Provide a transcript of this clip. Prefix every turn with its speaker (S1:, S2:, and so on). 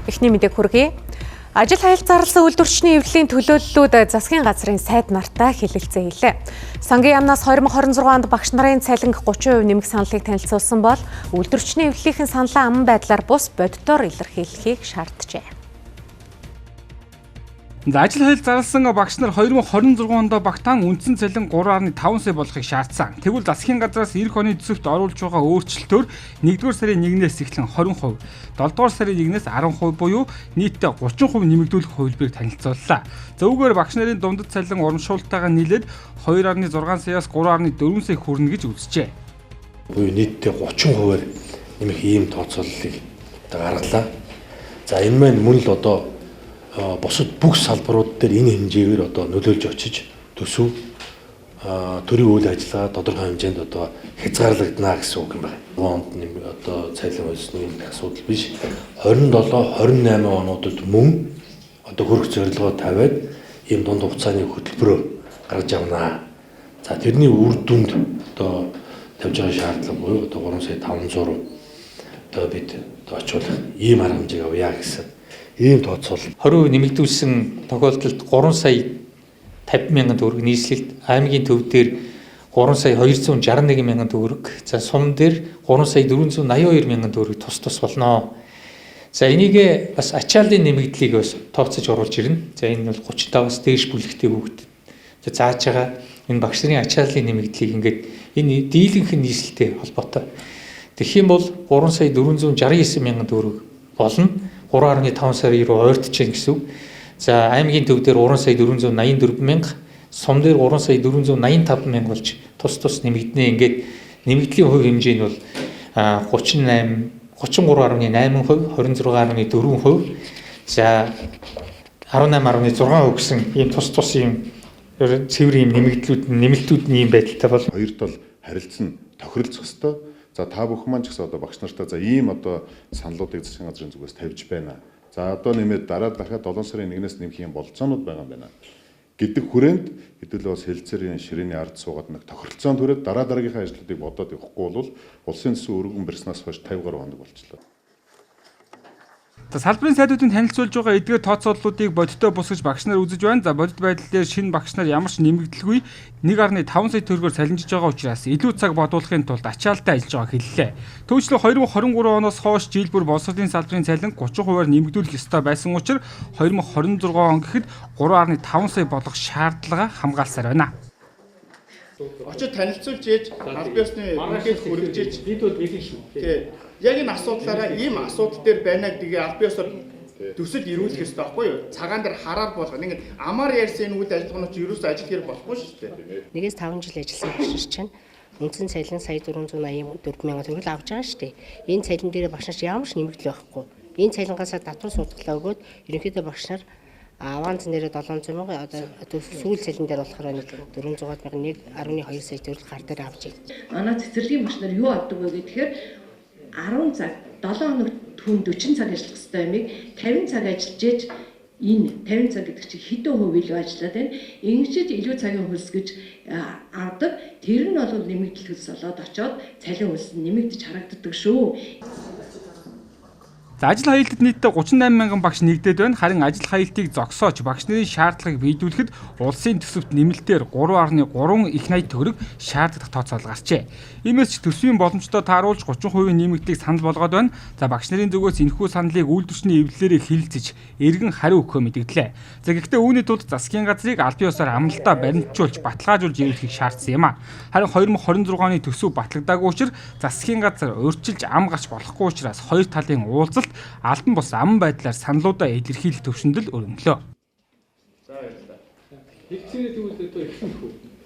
S1: Эхний мэдээг хүргэе. Ажил хаялт зарласан үйлдвэрчний эвлэлийн төлөөллүүд засгийн газрын сайд нартай хэлэлцээ хийлээ. Сангийн яамнаас 2026 онд багш нарын цалинг 30% нэмэх саналыг танилцуулсан бол үйлдвэрчний эвлэлийнхэн саналаа аман байдлаар бус боддоор илэрхийлэхийг шаарджээ.
S2: Ажил хаялт зарласан багш нар 2026 онд багтаан үндсэн цалин 3.5 сая болохыг шаардсан. Тэгвэл засгийн газраас эх оны төсөвт оруулж байгаа өөрчлөлтөөр 1-р сарын 1-ээс эхлэн 20%, 7-р сарын 1-ээс 10% буюу нийтдээ 30% нэмэгдүүлэх хувилбарыг танилцууллаа. Зөвхөн багш нарын дундад цалин урамшуултайгаа нийлээд 2.6 саяас 3.4 сая хүрнэ гэж үзжээ.
S3: Буюу нийтдээ 30%-аар нэмэх ийм тооцооллыг гаргалаа. За энэ маань мөн л одоо бусад бүх салбарууд дээр энэ хэмжээгээр одоо нөлөөлж очиж төсөв төрийн үйл ажиллагаа тодорхой хэмжээнд одоо хязгаарлагдана гэсэн үг юм байна. Онд одоо цалин өснө юм асуудал биш. 27, 28 онуудад мөн одоо хөрөх зорилгоо тавиад ийм дунд хугацааны хөтөлбөрөөр гаргаж авнаа. За тэрний үр дүнд одоо тавьж байгаа шаардлага буюу одоо 3 сая 500 одоо бид одоо очиулах ийм арга хэмжээг авъя гэсэн ийм тооцоол.
S4: 20% нэмэгдүүлсэн тохиолдолд 3 сая 50 мянган төгрөг нийслэлт, аймгийн төв дээр 3 сая 261 мянган төгрөг, за сум дээр 3 сая 482 мянган төгрөг тус болно. За энийг бас ачааллын нэмэгдлийг бас тооцож оруулж ирнэ. За энэ бол 35-аас дээш бүлэгтэй хүүхдэд зааж байгаа энэ багш нарын ачааллын нэмэгдлийг ингээд энэ дийлэнх нийслэлтэй холбоотой. Тэгэх юм бол 3 сая 469 мянган төгрөг болно. 3.5 сарын руу ойртож байна гэсэн үг. За аймгийн төв дээр 3 сая 484 мянга, сум дээр 3 сая 485 мянга болж тус нэмэгдэнэ. Ингээд нэмэгдлийн хувь хэмжээ нь бол 33.8%, 26.4%, за 18.6% гэсэн ийм тус ийм цэвэр ийм нэмэлтүүд нь ийм байдалтай бол
S5: хоёрт бол харилцан тохиролцох ёстой. За та бүхэн маань ч гэсэн одоо багш нартаа за ийм одоо саналуудыг засгийн газрын зүгээс тавьж байна. За одоо нэмээд дахиад 7 сарын 1-ээс нэмэх юм болцоонууд байгаа юм байна гэдэг хүрээнд хэдүүлээ бас хэлцээрийн ширээний ард суугаад нэг тохиролцоон төрөөд дараагийнхаа ажлуудыг бодоод явахгүй бол улсын төсөв өргөн барьснаас хойш 50 гаруй хоног болчихлоо.
S2: Салбарын сайдуудын танилцуулж байгаа эдгээр тооцооллуудыг бодиттой бус гэж багш нар үзэж байна. За бодит байдал дээр шинэ багш нар ямар ч нэмэгдэлгүй 1.5 сая төгрөгөөр салинжиж байгаа учраас илүү цаг бодуулахын тулд ачаалттай ажиллаж байгааг хэллээ. Түүнчлэн 2023 оноос хойш жил бүр боловсролын салбарын цалин 30%-аар нэмэгдүүлэх ёстой байсан учраас 2026 он гэхэд 3.5 сая болох шаардлага хамгаалсаар байна.
S6: Очиж танилцуулж ээж аль биесны үнэхээр хүргэж бид бол бэлэн шүү. Тэгээ яг энэ асуудлаараа ийм асуудал дээр байна гэдгийг аль биесээр төсөл ирүүлэх ёстой байхгүй юу? Цагаан дээр хараар болгоно. Ингээд амар ярьсан энэ үйл ажиллагаанууд ч ерөөсөө ажил хэр болохгүй шүү дээ.
S7: 1-5 жил ажилласан багш нар чинь үндсэн цалин сая 484 мянган төгрөг авч байгаа шүү дээ. Энэ цалин дээр багш нар ямар ч нэмэгдэл байхгүй. Энэ цалингаас татвар судалгаа өгөөд ерөнхийдөө багш нар аванс нэрээ 700 мянга одоо сүүл цалин дээр болохоор 400 мянга 1.2 сая төгрөг гар дээр авч байна.
S8: Манай цэцэрлэгийн багш нар юу авдаг вэ гэхээр 10 цаг 7 хоног түн 40 цаг ажиллах хэрэгтэй юмыг 50 цаг ажиллаж ээж энэ 50 цаг гэдэг чинь хэдэн хувь илүү ажиллаад байна. Ингэжээд илүү цагийн хөлс гэж авдаг. Тэр нь бол нэмэгдэл хөлс болоод очоод цалин хөлс нь нэмэгдэж харагддаг шүү.
S2: Ажил хаялтад нийтдээ 38 мянган багш нэгдээд байна. Харин ажил хаялтыг зогсоож багш нарын шаардлагыг биелүүлэхэд улсын төсөвт нэмэлтээр 3.3 их найд төгрөг шаардлагах тооцоол гарчээ. Иймээс ч төсвийн боломжтой тааруулж 30% нэмэгдлийг санал болгоод байна. За багш нарын зүгээс энэхүү саналыг үйлдвэрчний эвлэлээрээ хилэлцэж эргэн хариу өгөхөө мэдгдлээ. За гэхдээ үүний тулд засгийн газрыг аль биесээр амралтаа баримтжуулж баталгаажуулж ирүүлэхийг шаардсан юм а. Харин 2026 оны төсөв батлагдаагүй учраас засгийн газар урьдчилж ам гарч болохгүй учраас хоёр талын уулзалт албан бус аман байдлаар саналуудаа илэрхийлэх төвшөнд л өргөнлөө.
S6: За баярлалаа.
S4: Хэлцээрээ тэгвэл одоо ихэнх